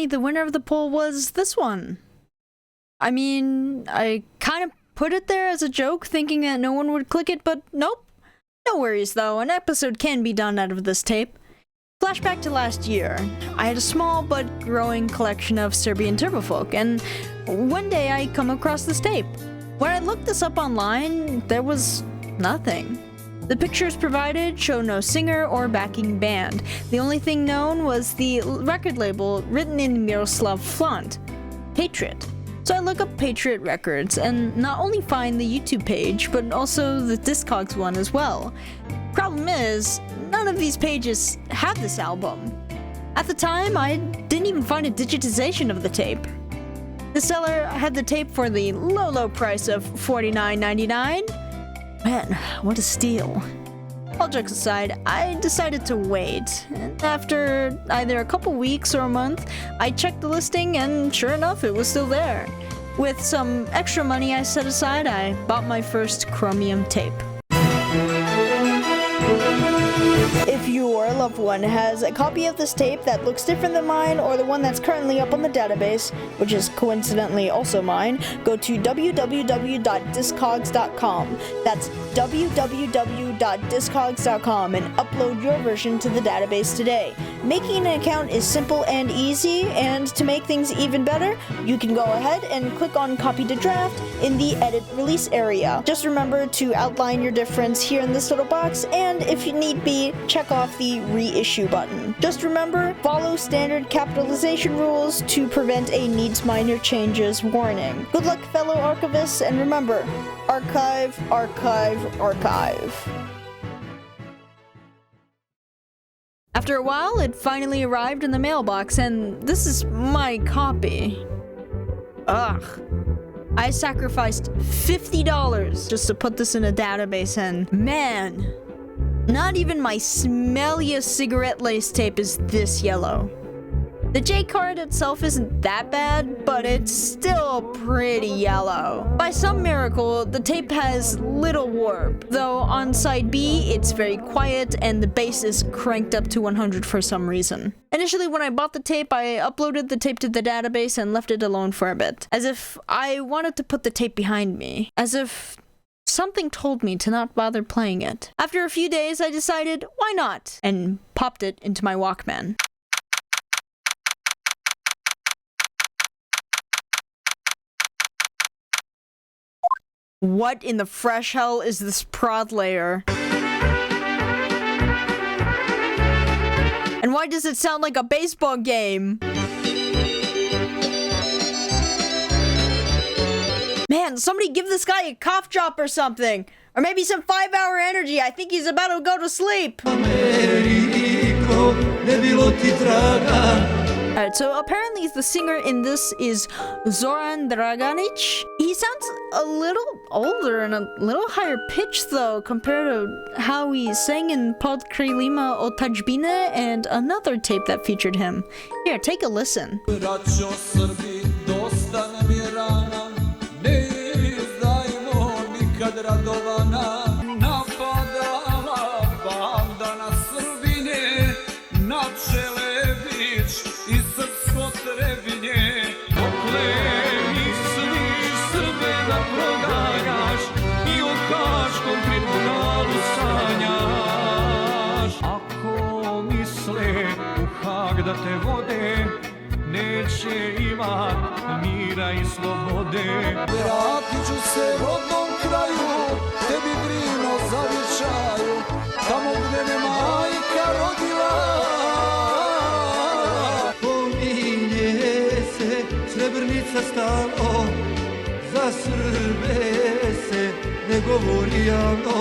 apparently the winner of the poll was this one. I mean, I kind of put it there as a joke, thinking that no one would click it, but nope. No worries though, an episode can be done out of this tape. Flashback to last year. I had a small but growing collection of Serbian TurboFolk, and one day I come across this tape. When I looked this up online, there was nothing. The pictures provided show no singer or backing band. The only thing known was the record label written in Miroslav font, Patriot. So I look up Patriot Records and not only find the YouTube page, but also the Discogs one as well. Problem is, none of these pages have this album. At the time, I didn't even find a digitization of the tape. The seller had the tape for the low price of $49.99. Man, what a steal. All jokes aside, I decided to wait, and after either a couple weeks or a month, I checked the listing and sure enough, it was still there. With some extra money I set aside, I bought my first Chromium tape. If your loved one has a copy of this tape that looks different than mine or the one that's currently up on the database, which is coincidentally also mine, go to www.discogs.com. That's www.discogs.com and upload your version to the database today. Making an account is simple and easy, and to make things even better, you can go ahead and click on Copy to Draft in the Edit Release area. Just remember to outline your difference here in this little box, and if you need be, check off the Reissue button. Just remember, follow standard capitalization rules to prevent a needs minor changes warning. Good luck, fellow archivists, and remember, archive, archive, archive. After a while, it finally arrived in the mailbox, and this is my copy. Ugh. I sacrificed $50 just to put this in a database, and man, not even my smelliest cigarette lace tape is this yellow. The J card itself isn't that bad, but it's still pretty yellow. By some miracle, the tape has little warp, though on side B, it's very quiet and the bass is cranked up to 100 for some reason. Initially, when I bought the tape, I uploaded the tape to the database and left it alone for a bit, as if I wanted to put the tape behind me, as if something told me to not bother playing it. After a few days, I decided, why not? And popped it into my Walkman. What in the fresh hell is this prod layer? And why does it sound like a baseball game? Man, somebody give this guy a cough drop or something. Or maybe some 5-hour energy. I think he's about to go to sleep. Alright, so apparently the singer in this is Zoran Draganic. He sounds a little older and a little higher pitched though, compared to how he sang in Pod Krelima o Tajbine and another tape that featured him. Here, take a listen. Da te vode neće imat mira i slobode. Vratit ću se rodnom kraju, tebi drino zavičaju, tamo gde me majka rodila. Pominje se Srebrenica stalo, za Srbe se ne govori javno.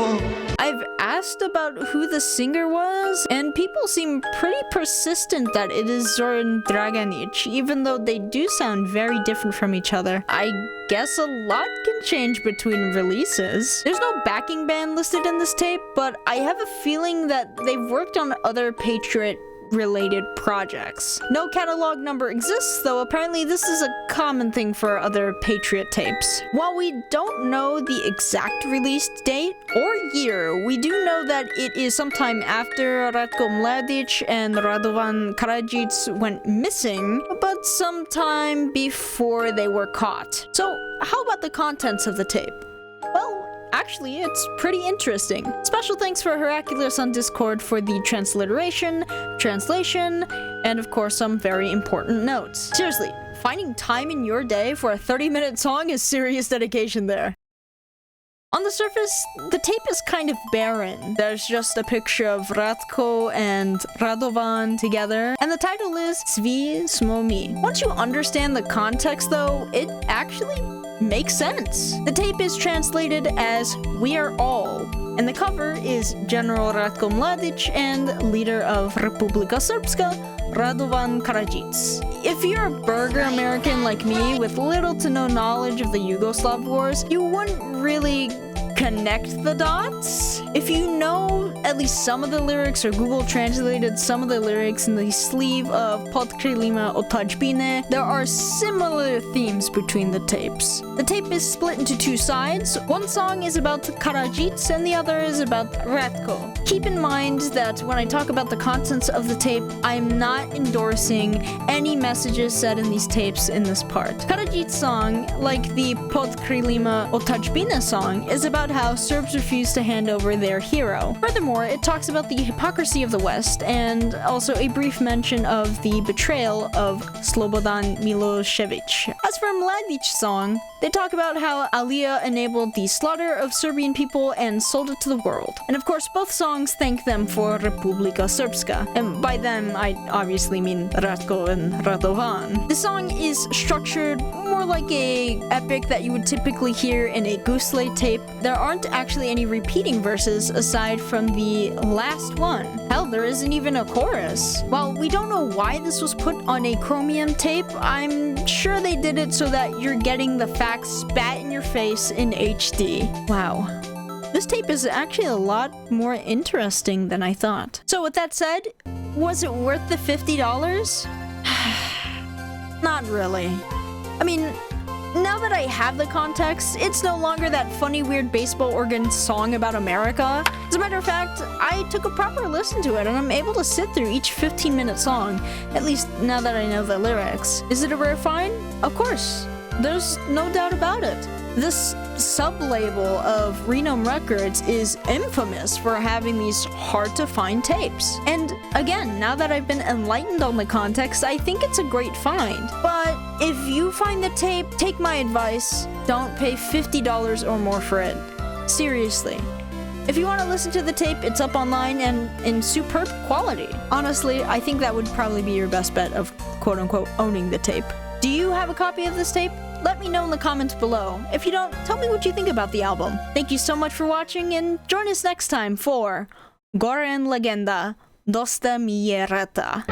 I've asked about who the singer was, and people seem pretty persistent that it is Zoran Draganic, even though they do sound very different from each other. I guess a lot can change between releases. There's no backing band listed in this tape, but I have a feeling that they've worked on other Patriot related projects. No catalog number exists, though apparently this is a common thing for other Patriot tapes. While we don't know the exact release date or year, we do know that it is sometime after Ratko Mladic and Radovan Karadzic went missing, but sometime before they were caught. So how about the contents of the tape? Well, actually, it's pretty interesting. Special thanks for Hercules on Discord for the transliteration, translation, and of course some very important notes. Seriously, finding time in your day for a 30-minute song is serious dedication there. On the surface, the tape is kind of barren. There's just a picture of Ratko and Radovan together, and the title is Svi smo mi. Once you understand the context though, it actually makes sense. The tape is translated as We Are All, and the cover is General Ratko Mladic and leader of Republika Srpska, Radovan Karadzic. If you're a burger American like me with little to no knowledge of the Yugoslav wars, you wouldn't really connect the dots. If you know at least some of the lyrics or Google translated some of the lyrics in the sleeve of Pod Krilima Otadžbine, there are similar themes between the tapes. The tape is split into two sides. One song is about Karadzic and the other is about Ratko. Keep in mind that when I talk about the contents of the tape, I'm not endorsing any messages said in these tapes in this part. Karadzic's song, like the Pod Krilima Otadžbine song, is about how Serbs refuse to hand over their hero. Furthermore, it talks about the hypocrisy of the West and also a brief mention of the betrayal of Slobodan Milošević. As for Mladic's song, they talk about how Alija enabled the slaughter of Serbian people and sold it to the world. And of course, both songs thank them for Republika Srpska. And by them, I obviously mean Ratko and Radovan. The song is structured more like a epic that you would typically hear in a Gusle tape. There aren't actually any repeating verses aside from the last one. Hell, there isn't even a chorus. While we don't know why this was put on a chromium tape, I'm sure they did it so that you're getting the facts spat in your face in HD. Wow. This tape is actually a lot more interesting than I thought. So with that said, was it worth the $50? Not really. I mean, now that I have the context, it's no longer that funny, weird baseball organ song about America. As a matter of fact, I took a proper listen to it and I'm able to sit through each 15-minute song, at least now that I know the lyrics. Is it a rare find? Of course. There's no doubt about it. This sub-label of Renome Records is infamous for having these hard-to-find tapes. And again, now that I've been enlightened on the context, I think it's a great find. But if you find the tape, take my advice, don't pay $50 or more for it. Seriously. If you want to listen to the tape, it's up online and in superb quality. Honestly, I think that would probably be your best bet of quote-unquote owning the tape. Do you have a copy of this tape? Let me know in the comments below. If you don't, tell me what you think about the album. Thank you so much for watching and join us next time for Goren Legenda, Dosta mi je rata.